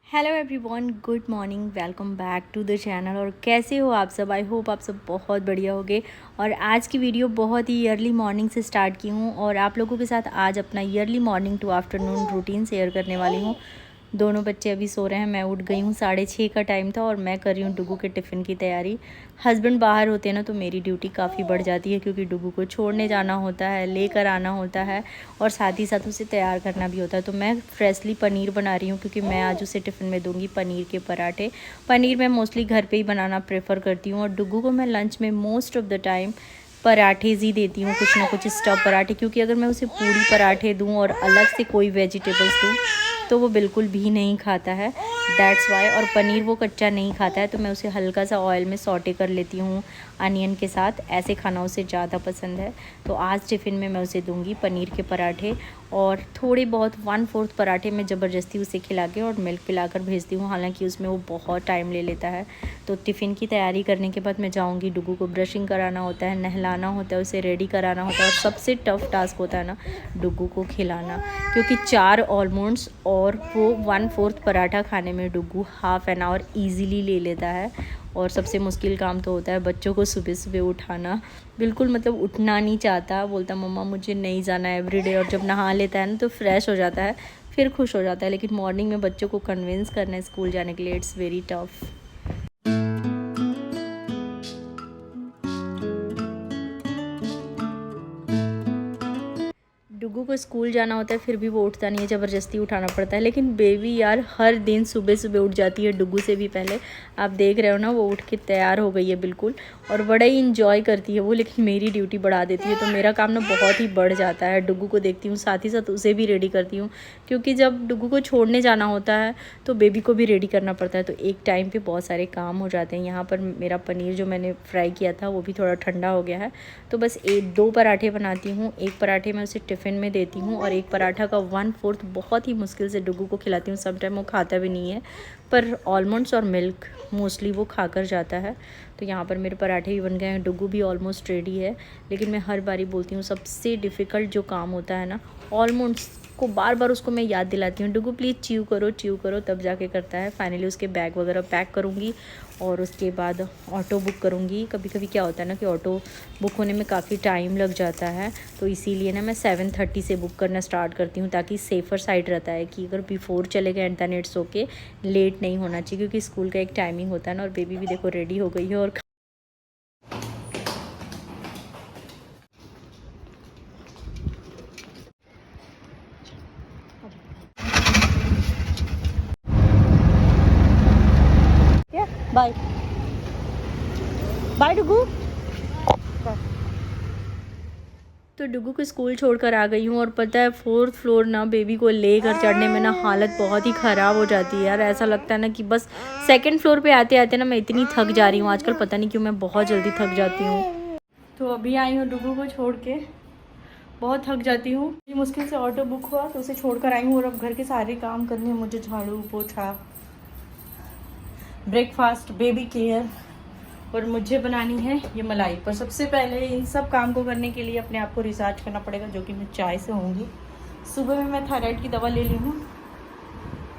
Hello everyone, good morning, welcome back to the channel. और कैसे हो आप सब? आई होप आप सब बहुत बढ़िया होगे। और आज की वीडियो बहुत ही अर्ली मॉर्निंग से स्टार्ट की हूँ और आप लोगों के साथ आज अपना early morning to afternoon routine share करने वाली हूँ। दोनों बच्चे अभी सो रहे हैं, मैं उठ गई हूँ, 6:30 का टाइम था और मैं कर रही हूँ डुगू के टिफ़िन की तैयारी। हस्बैंड बाहर होते हैं ना, तो मेरी ड्यूटी काफ़ी बढ़ जाती है क्योंकि डुगू को छोड़ने जाना होता है, लेकर आना होता है और साथ ही साथ उसे तैयार करना भी होता है। तो मैं फ्रेशली पनीर बना रही हूँ क्योंकि मैं आज उसे टिफ़िन में दूंगी पनीर के पराठे। पनीर मैं मोस्टली घर पे ही बनाना प्रेफर करती हूँ और डुगू को मैं लंच में मोस्ट ऑफ द टाइम पराठेज़ ही देती हूँ, कुछ ना कुछ स्टफ पराठे, क्योंकि अगर मैं उसे पूरी पराठे दूँ और अलग से कोई वेजिटेबल्स दूँ तो वो बिल्कुल भी नहीं खाता है। That's why. और पनीर वो कच्चा नहीं खाता है तो मैं उसे हल्का सा ऑयल में सौटे कर लेती हूँ अनियन के साथ। ऐसे खाना उसे ज़्यादा पसंद है। तो आज टिफ़िन में मैं उसे दूंगी पनीर के पराठे और थोड़े बहुत 1/4 पराठे मैं ज़बरदस्ती उसे खिला के और मिल्क पिलाकर भेजती हूँ, हालांकि उसमें वो बहुत टाइम ले लेता है। तो टिफ़िन की तैयारी करने के बाद मैं जाऊँगी, डुगू को ब्रशिंग कराना होता है, नहलाना होता है, उसे रेडी कराना होता है और सबसे टफ़ टास्क होता है ना डुगू को खिलाना, क्योंकि 4 आलमंड्स और वो 1/4 पराठा खाने में डुगू हाफ़ एन आवर ईज़िली ले लेता है। और सबसे मुश्किल काम तो होता है बच्चों को सुबह सुबह उठाना। बिल्कुल मतलब उठना नहीं चाहता, बोलता मम्मा मुझे नहीं जाना है एवरीडे। और जब नहा लेता है ना तो फ्रेश हो जाता है, फिर खुश हो जाता है। लेकिन मॉर्निंग में बच्चों को कन्विंस करना है स्कूल जाने के लिए, इट्स वेरी टफ। डुगू को स्कूल जाना होता है फिर भी वो उठता नहीं है, ज़बरदस्ती उठाना पड़ता है। लेकिन बेबी यार हर दिन सुबह सुबह उठ जाती है, डुगू से भी पहले। आप देख रहे हो ना, वो उठ के तैयार हो गई है बिल्कुल और बड़ा ही इंजॉय करती है वो। लेकिन मेरी ड्यूटी बढ़ा देती है तो मेरा काम ना बहुत ही बढ़ जाता है। डुगू को देखती हूँ, साथ ही साथ उसे भी रेडी करती हूँ, क्योंकि जब डुगू को छोड़ने जाना होता है तो बेबी को भी रेडी करना पड़ता है। तो एक टाइम पर बहुत सारे काम हो जाते हैं। यहाँ पर मेरा पनीर जो मैंने फ्राई किया था वो भी थोड़ा ठंडा हो गया है, तो बस 2 पराठे बनाती हूँ। एक पराठे मैं उसे टिफ़िन में देती हूँ और एक पराठा का 1/4 बहुत ही मुश्किल से डुगू को खिलाती हूँ। समटाइम वो खाता भी नहीं है, पर आलमंड्स और मिल्क मोस्टली वो खाकर जाता है। तो यहाँ पर मेरे पराठे भी बन गए हैं, डुगू भी ऑलमोस्ट रेडी है। लेकिन मैं हर बारी बोलती हूँ सबसे डिफ़िकल्ट जो काम होता है ना, आलमंड्स को बार बार उसको मैं याद दिलाती हूँ, डुगू प्लीज़ च्यू करो, तब जाके करता है। फाइनली उसके बैग वगैरह पैक करूँगी और उसके बाद ऑटो बुक करूँगी। कभी कभी क्या होता है ना कि ऑटो बुक होने में काफ़ी टाइम लग जाता है, तो इसीलिए ना मैं 7:30 से बुक करना स्टार्ट करती हूँ, ताकि सेफ़र साइड रहता है कि अगर बिफोर चले गए and then it's okay, late नहीं होना चाहिए, क्योंकि स्कूल का एक टाइमिंग होता है ना। और बेबी भी देखो रेडी हो गई है और बाय बाय डुगू। तो डुगू को स्कूल छोड़कर आ गई हूँ और पता है 4th फ्लोर ना बेबी को लेकर चढ़ने में ना हालत बहुत ही ख़राब हो जाती है यार। ऐसा लगता है ना कि बस 2nd फ्लोर पे आते आते ना मैं इतनी थक जा रही हूँ आजकल, पता नहीं क्यों मैं बहुत जल्दी थक जाती हूँ। तो अभी आई हूँ डुगू को छोड़ के, बहुत थक जाती हूँ। मुश्किल से ऑटो बुक हुआ तो उसे छोड़कर आई हूँ और अब घर के सारे काम करने हैं मुझे, झाड़ू पोछा, ब्रेकफास्ट, बेबी केयर, और मुझे बनानी है ये मलाई। पर सबसे पहले इन सब काम को करने के लिए अपने आप को रिचार्ज करना पड़ेगा, जो कि मैं चाय से होंगी। सुबह में मैं थायराइड की दवा ले ली हूँ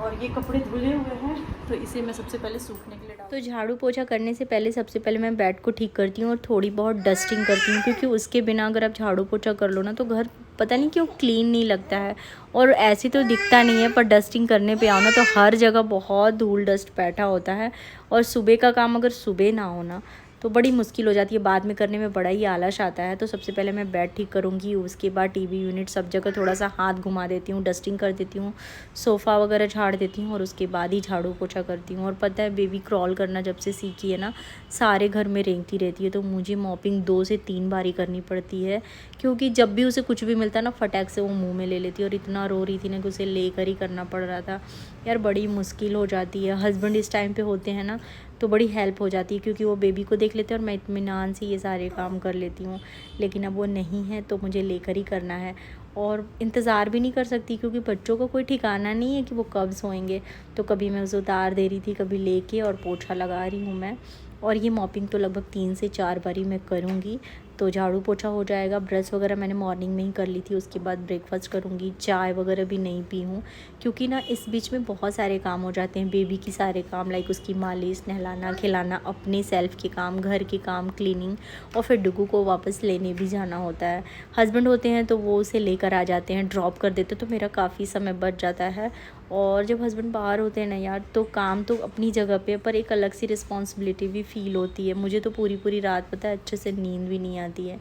और ये कपड़े धुले हुए हैं तो इसे मैं सबसे पहले सूखने के लिए डाल। तो झाड़ू पोछा करने से पहले सबसे पहले मैं बेड को ठीक करती हूँ और थोड़ी बहुत डस्टिंग करती हूँ, क्योंकि उसके बिना अगर आप झाड़ू पोछा कर लो ना तो घर पता नहीं क्यों क्लीन नहीं लगता है। और ऐसे तो दिखता नहीं है, पर डस्टिंग करने पे आओ ना तो हर जगह बहुत धूल डस्ट बैठा होता है। और सुबह का काम अगर सुबह ना हो ना तो बड़ी मुश्किल हो जाती है, बाद में करने में बड़ा ही आलस आता है। तो सबसे पहले मैं बेड ठीक करूँगी, उसके बाद टीवी यूनिट सब जगह थोड़ा सा हाथ घुमा देती हूँ, डस्टिंग कर देती हूँ, सोफ़ा वगैरह झाड़ देती हूँ और उसके बाद ही झाड़ू पोछा करती हूँ। और पता है बेबी क्रॉल करना जब से सीखी है ना, सारे घर में रेंगती रहती है, तो मुझे मॉपिंग 2 से 3 बारी करनी पड़ती है, क्योंकि जब भी उसे कुछ भी मिलता है ना फटाक से वो मुँह में ले लेती है। और इतना रो रही थी ना कि उसे लेकर ही करना पड़ रहा था यार, बड़ी मुश्किल हो जाती है। हस्बैंड इस टाइम पे होते हैं ना तो बड़ी हेल्प हो जाती है, क्योंकि वो बेबी को देख लेते हैं और मैं इत्मीनान से ये सारे काम कर लेती हूँ। लेकिन अब वो नहीं है तो मुझे लेकर ही करना है और इंतज़ार भी नहीं कर सकती, क्योंकि बच्चों का कोई ठिकाना नहीं है कि वो कब सोएंगे। तो कभी मैं उसे उतार दे रही थी, कभी लेके और पोछा लगा रही हूँ मैं। और ये मॉपिंग तो लगभग 3 से 4 बारी मैं करूँगी, तो झाड़ू पोछा हो जाएगा। ब्रश वगैरह मैंने मॉर्निंग में ही कर ली थी। उसके बाद ब्रेकफास्ट करूँगी। चाय वगैरह भी नहीं पी हूँ क्योंकि ना इस बीच में बहुत सारे काम हो जाते हैं। बेबी की सारे काम लाइक उसकी मालिश, नहलाना खिलाना, अपने सेल्फ के काम, घर के काम, क्लीनिंग, और फिर डुगू को वापस लेने भी जाना होता है। हस्बैंड होते हैं तो वो उसे लेकर आ जाते हैं, ड्रॉप कर देते, तो मेरा काफ़ी समय बच जाता है। और जब हस्बैंड बाहर होते हैं ना यार, तो काम तो अपनी जगह पे, पर एक अलग सी रिस्पॉन्सिबिलिटी भी फ़ील होती है। मुझे तो पूरी पूरी रात पता है अच्छे से नींद भी नहीं आती है।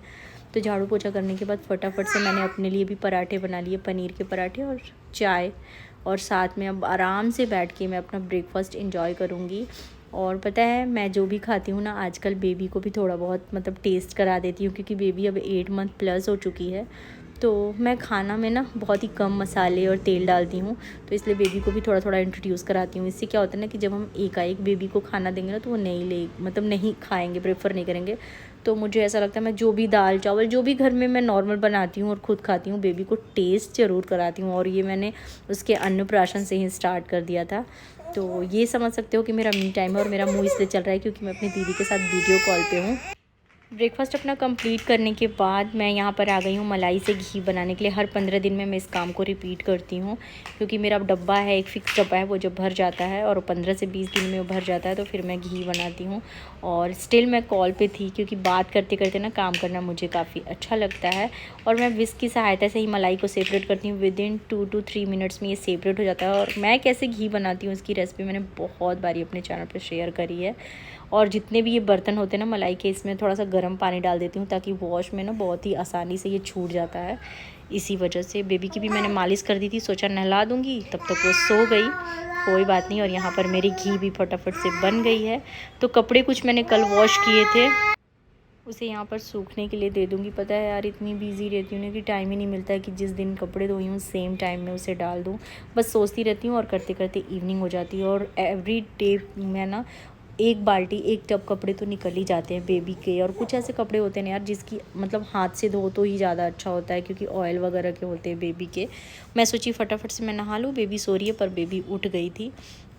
तो झाड़ू पोछा करने के बाद फटाफट से मैंने अपने लिए भी पराठे बना लिए, पनीर के पराठे और चाय, और साथ में अब आराम से बैठ के मैं अपना ब्रेकफास्ट एंजॉय करूँगी। और पता है मैं जो भी खाती हूँ ना आजकल बेबी को भी थोड़ा बहुत मतलब टेस्ट करा देती हूँ, क्योंकि बेबी अब 8 मंथ प्लस हो चुकी है। तो मैं खाना में ना बहुत ही कम मसाले और तेल डालती हूँ, तो इसलिए बेबी को भी थोड़ा थोड़ा इंट्रोड्यूस कराती हूँ। इससे क्या होता है ना कि जब हम एकाएक बेबी को खाना देंगे ना, तो वो नहीं खाएंगे, प्रेफर नहीं करेंगे। तो मुझे ऐसा लगता है मैं जो भी दाल चावल जो भी घर में मैं नॉर्मल बनाती हूँ और ख़ुद खाती हूँ, बेबी को टेस्ट ज़रूर कराती हूँ। और ये मैंने उसके अन्नप्राशन से ही स्टार्ट कर दिया था। तो ये समझ सकते हो कि मेरा मी टाइम है, और मेरा मुँह इसलिए चल रहा है क्योंकि मैं अपनी दीदी के साथ वीडियो कॉल पे हूँ। ब्रेकफास्ट अपना कंप्लीट करने के बाद मैं यहाँ पर आ गई हूँ मलाई से घी बनाने के लिए। हर 15 दिन में मैं इस काम को रिपीट करती हूँ, क्योंकि मेरा डब्बा है, एक फ़िक्स डब्बा है, वो जब भर जाता है और 15 से 20 दिन में वो भर जाता है, तो फिर मैं घी बनाती हूँ। और स्टिल मैं कॉल पे थी, क्योंकि बात करते करते ना काम करना मुझे काफ़ी अच्छा लगता है। और मैं विस्क की सहायता से ही मलाई को सेपरेट करती हूँ। विदिन 2 to 3 मिनट्स में ये सेपरेट हो जाता है। और मैं कैसे घी बनाती हूँ इसकी रेसिपी मैंने बहुत बारी अपने चैनल पर शेयर करी है। और जितने भी ये बर्तन होते हैं ना मलाई के, इसमें थोड़ा सा गर्म पानी डाल देती हूँ, ताकि वॉश में ना बहुत ही आसानी से ये छूट जाता है। इसी वजह से बेबी की भी मैंने मालिश कर दी थी, सोचा नहला दूँगी, तब तक वो सो गई, कोई बात नहीं। और यहाँ पर मेरी घी भी फटाफट से बन गई है। तो कपड़े कुछ मैंने कल वॉश किए थे, उसे यहाँ पर सूखने के लिए दे दूँगी। पता है यार इतनी बिजी रहती हूँ ना कि टाइम ही नहीं मिलता है कि जिस दिन कपड़े धोई हूँ सेम टाइम में उसे डाल दूँ। बस सोचती रहती हूँ और करते करते इवनिंग हो जाती है। और एवरी डे मैं ना एक बाल्टी एक टब कपड़े तो निकल ही जाते हैं बेबी के। और कुछ ऐसे कपड़े होते हैं यार जिसकी मतलब हाथ से धो तो ही ज़्यादा अच्छा होता है, क्योंकि ऑयल वगैरह के होते हैं बेबी के। मैं सोची फटाफट से मैं नहा लूँ, बेबी सो रही है, पर बेबी उठ गई थी।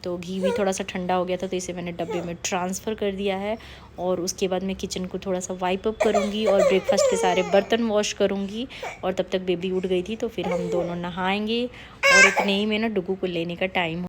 तो घी भी थोड़ा सा ठंडा हो गया था, तो इसे मैंने डब्बे में ट्रांसफ़र कर दिया है। और उसके बाद मैं किचन को थोड़ा सा वाइप अप करूँगी और ब्रेकफास्ट के सारे बर्तन वॉश करूँगी। और तब तक बेबी उठ गई थी, तो फिर हम दोनों नहाएंगे। और इतने ही में ना डुगू को लेने का टाइम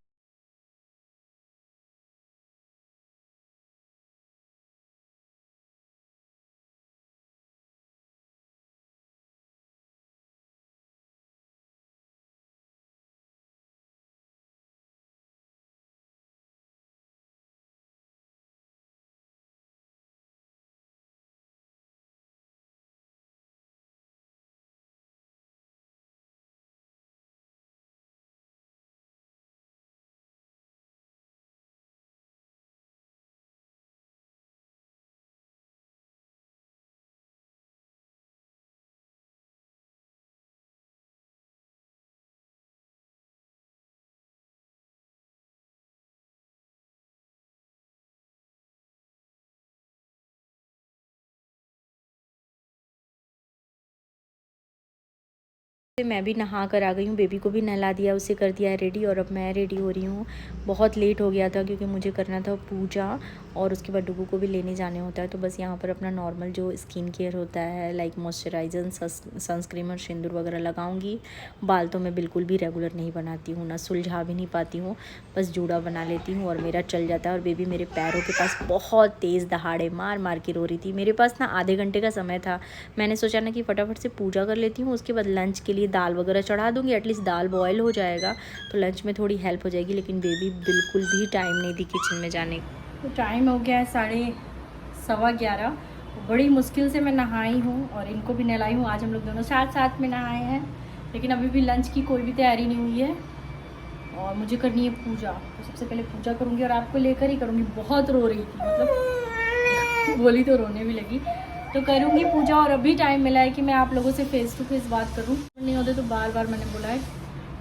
मैं भी नहा कर आ गई हूँ, बेबी को भी नहला दिया, उसे कर दिया है रेडी। और अब मैं रेडी हो रही हूँ। बहुत लेट हो गया था क्योंकि मुझे करना था पूजा, और उसके बाद डुगू को भी लेने जाने होता है। तो बस यहाँ पर अपना नॉर्मल जो स्किन केयर होता है लाइक मॉइस्चराइजर, सनस्क्रीन और सिंदूर वगैरह लगाऊंगी। बाल तो मैं बिल्कुल भी रेगुलर नहीं बनाती हूँ, ना सुलझा भी नहीं पाती हूँ, बस जूड़ा बना लेती हूँ और मेरा चल जाता है। और बेबी मेरे पैरों के पास बहुत तेज़ दहाड़े मार मार के रो रही थी। मेरे पास ना आधे घंटे का समय था। मैंने सोचा ना कि फटाफट से पूजा कर लेती हूँ, उसके बाद लंच के लिए दाल वगैरह चढ़ा दूँगी, एटलीस्ट दाल बॉयल हो जाएगा तो लंच में थोड़ी हेल्प हो जाएगी। लेकिन बेबी बिल्कुल भी टाइम नहीं दी किचन में जाने का। तो टाइम हो गया है 11:15। बड़ी मुश्किल से मैं नहाई हूँ और इनको भी नहलाई हूँ। आज हम लोग दोनों साथ साथ में नहाए हैं, लेकिन अभी भी लंच की कोई भी तैयारी नहीं हुई है। और मुझे करनी है पूजा, तो सबसे पहले पूजा करूँगी और आपको लेकर ही करूँगी। बहुत रो रही थी, मतलब बोली तो रोने भी लगी। तो करूँगी पूजा, और अभी टाइम मिला है कि मैं आप लोगों से फेस टू फेस बात करूँ। नहीं होते तो बार बार मैंने बोला है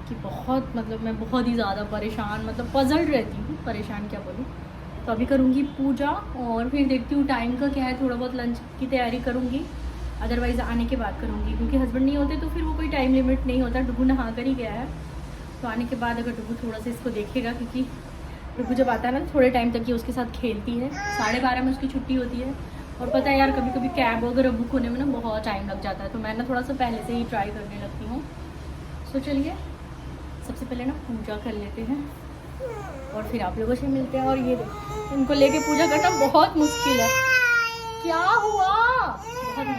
कि बहुत मतलब मैं बहुत ही ज़्यादा परेशान, मतलब पजल्ड रहती हूँ, परेशान क्या बोलूँ। तो अभी करूँगी पूजा और फिर देखती हूँ टाइम का क्या है, थोड़ा बहुत लंच की तैयारी करूँगी, अदरवाइज़ आने के बाद करूँगी, क्योंकि हस्बैंड नहीं होते तो फिर वो कोई टाइम लिमिट नहीं होता। डुगू नहा कर ही गया है, तो आने के बाद अगर डुगू थोड़ा सा इसको देखेगा, क्योंकि डुगू जब आता है ना थोड़े टाइम तक ये उसके साथ खेलती है। 12:30 में उसकी छुट्टी होती है, और पता है यार, कभी कभी कैब वगैरह बुक होने में ना बहुत टाइम लग जाता है, तो मैं ना थोड़ा सा पहले से ही ट्राई करने लगती हूँ। सो चलिए सबसे पहले ना पूजा कर लेते हैं और फिर आप लोगों से मिलते हैं। और ये देखो, इनको लेके पूजा करना बहुत मुश्किल है। क्या हुआ? बहुत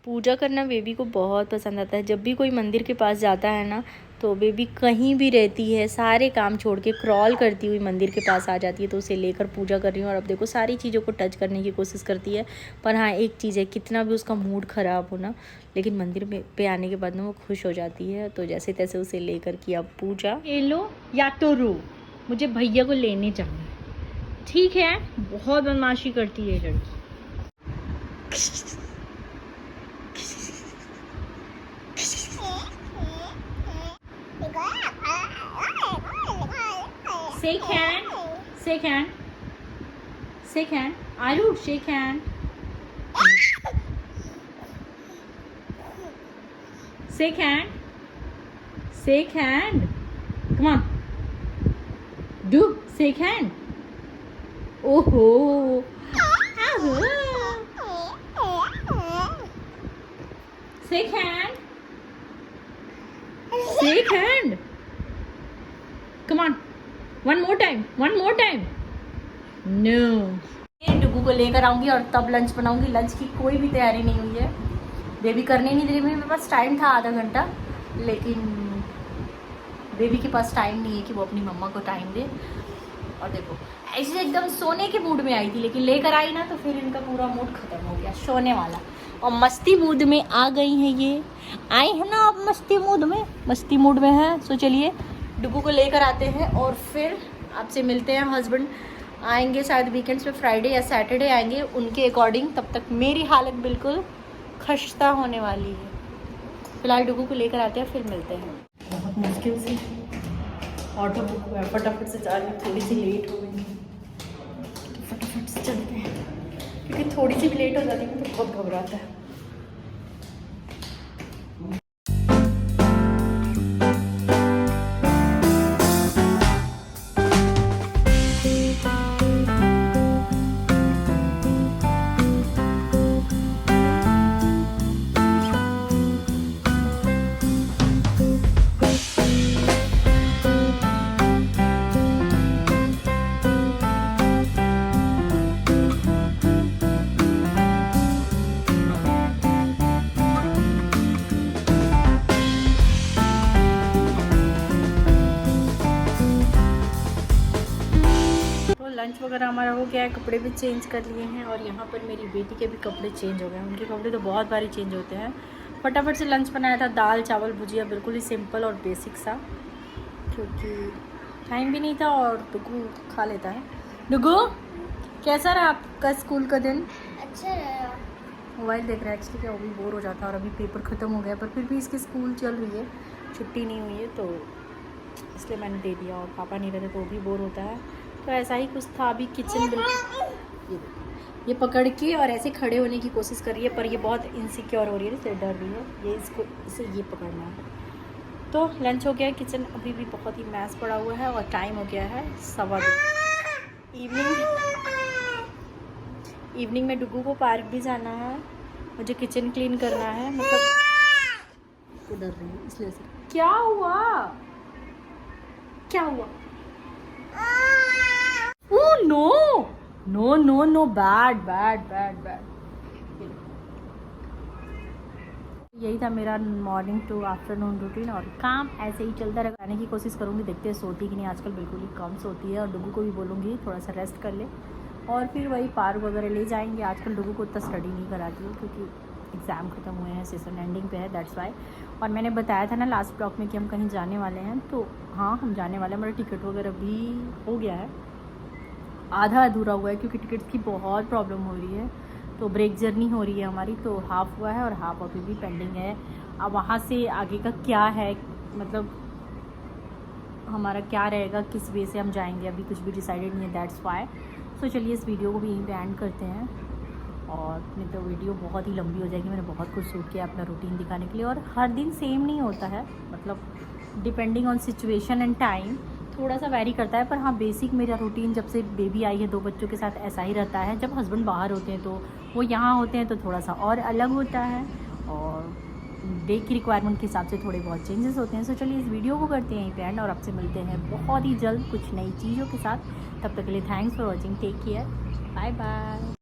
पूजा करना बेबी को बहुत पसंद आता है। जब भी कोई मंदिर के पास जाता है ना, तो बेबी कहीं भी रहती है, सारे काम छोड़ के क्रॉल करती हुई मंदिर के पास आ जाती है। तो उसे लेकर पूजा कर रही हूँ और अब देखो सारी चीज़ों को टच करने की कोशिश करती है। पर हाँ, एक चीज़ है, कितना भी उसका मूड ख़राब हो ना, लेकिन मंदिर में पे आने के बाद ना वो खुश हो जाती है। तो जैसे तैसे उसे लेकर किया पूजा। ये लो या तो रो, मुझे भैया को लेने जाना है, ठीक है? बहुत बदमाशी करती है लड़की। Shake hand. Shake hand. Shake hand. Aru, shake hand. Shake hand. Shake hand. Come on. Do shake hand. Oh. Shake hand. Shake hand. Come on. One more time. One more time. No. डुगू को लेकर आऊँगी और तब lunch बनाऊँगी। Lunch की कोई भी तैयारी नहीं हुई है, बेबी करने नहीं दे रही। मेरे पास टाइम था आधा घंटा, लेकिन बेबी के पास टाइम नहीं है कि वो अपनी मम्मा को टाइम दे। और देखो ऐसे एकदम सोने के मूड में आई थी, लेकिन लेकर आई ना तो फिर इनका पूरा मूड ख़त्म हो गया सोने वाला। और मस्ती मूड में आ गई हैं ये, आई है ना आप मस्ती मूड में, मस्ती मूड में है। सो चलिए डुगू को लेकर आते हैं और फिर आपसे मिलते हैं। हस्बैंड आएंगे शायद वीकेंड्स पे, फ्राइडे या सैटरडे आएंगे उनके अकॉर्डिंग। तब तक मेरी हालत बिल्कुल खस्ता होने वाली है। फिलहाल डुगू को लेकर आते हैं, फिर मिलते हैं। बहुत मुश्किल से ऑटो बुक हुआ है, फटाफट से जा रही हूँ, थोड़ी सी लेट हो गई तो फटाफट से चलते हैं, क्योंकि थोड़ी सी भी लेट हो जाती है तो बहुत घबराता है। लंच वगैरह हमारा हो गया है, कपड़े भी चेंज कर लिए हैं और यहाँ पर मेरी बेटी के भी कपड़े चेंज हो गए हैं। उनके कपड़े तो बहुत बारी चेंज होते हैं। फटाफट से लंच बनाया था, दाल चावल भुजिया, बिल्कुल ही सिंपल और बेसिक सा, क्योंकि टाइम भी नहीं था और डुगू खा लेता है। डुगू कैसा रहा आपका स्कूल का दिन? अच्छा रहा। मोबाइल देख रहा है एक्चुअली, क्या वो भी बोर हो जाता है। और अभी पेपर ख़त्म हो गया, पर फिर भी इसकी स्कूल चल रही है, छुट्टी नहीं हुई है, तो इसलिए मैंने दे दिया। और पापा नहीं रहते तो वो भी बोर होता है, तो ऐसा ही कुछ था। अभी किचन बिल्कुल ये पकड़ के और ऐसे खड़े होने की कोशिश कर रही है, पर ये बहुत इनसिक्योर हो रही है, इससे डर रही है। ये इसको इसे ये पकड़ना है। तो लंच हो गया, किचन अभी भी बहुत ही मैस पड़ा हुआ है और टाइम हो गया है 2:15। इवनिंग में डुगू को पार्क भी जाना है, मुझे किचन क्लीन करना है। मतलब तो डर रही है इसलिए से। क्या हुआ? क्या हुआ? Oh no no no no, bad bad bad bad. यही था मेरा मॉर्निंग टू आफ्टरनून रूटीन और काम ऐसे ही चलता रहने की कोशिश करूँगी। देखते हैं सोती कि नहीं, आजकल बिल्कुल ही कम सोती है। और डुगू को भी बोलूँगी थोड़ा सा रेस्ट कर ले और फिर वही पार्क वगैरह ले जाएंगे। आजकल डुगू को उतना स्टडी नहीं कराती हूँ, क्योंकि एग्ज़ाम ख़त्म हुए हैं, सेशन एंडिंग पे है, दैट्स वाई। और मैंने बताया था ना लास्ट ब्लॉग में कि हम कहीं जाने वाले हैं, तो हाँ हम जाने वाले हैं। हमारा टिकट वगैरह भी हो गया है, आधा अधूरा हुआ है, क्योंकि टिकट्स की बहुत प्रॉब्लम हो रही है। तो ब्रेक जर्नी हो रही है हमारी, तो हाफ़ हुआ है और हाफ़ अभी भी पेंडिंग है। अब वहाँ से आगे का क्या है, मतलब हमारा क्या रहेगा, किस वे से हम जाएंगे, अभी कुछ भी डिसाइडेड नहीं है, दैट्स वाई। सो चलिए इस वीडियो को भी यहीं पे एंड करते हैं, और नहीं तो वीडियो बहुत ही लंबी हो जाएगी। मैंने बहुत कुछ शूट किया अपना रूटीन दिखाने के लिए, और हर दिन सेम नहीं होता है, मतलब depending on situation and time. थोड़ा सा वैरी करता है, पर हाँ बेसिक मेरा रूटीन जब से बेबी आई है 2 बच्चों के साथ ऐसा ही रहता है। जब हस्बैंड बाहर होते हैं तो वो यहाँ होते हैं तो थोड़ा सा और अलग होता है, और डे की रिक्वायरमेंट के हिसाब से थोड़े बहुत चेंजेस होते हैं। सो चलिए इस वीडियो को करते हैं यहीं पे एंड, और आपसे मिलते हैं बहुत ही जल्द कुछ नई चीज़ों के साथ। तब तक के लिए thanks for watching, take care, bye bye.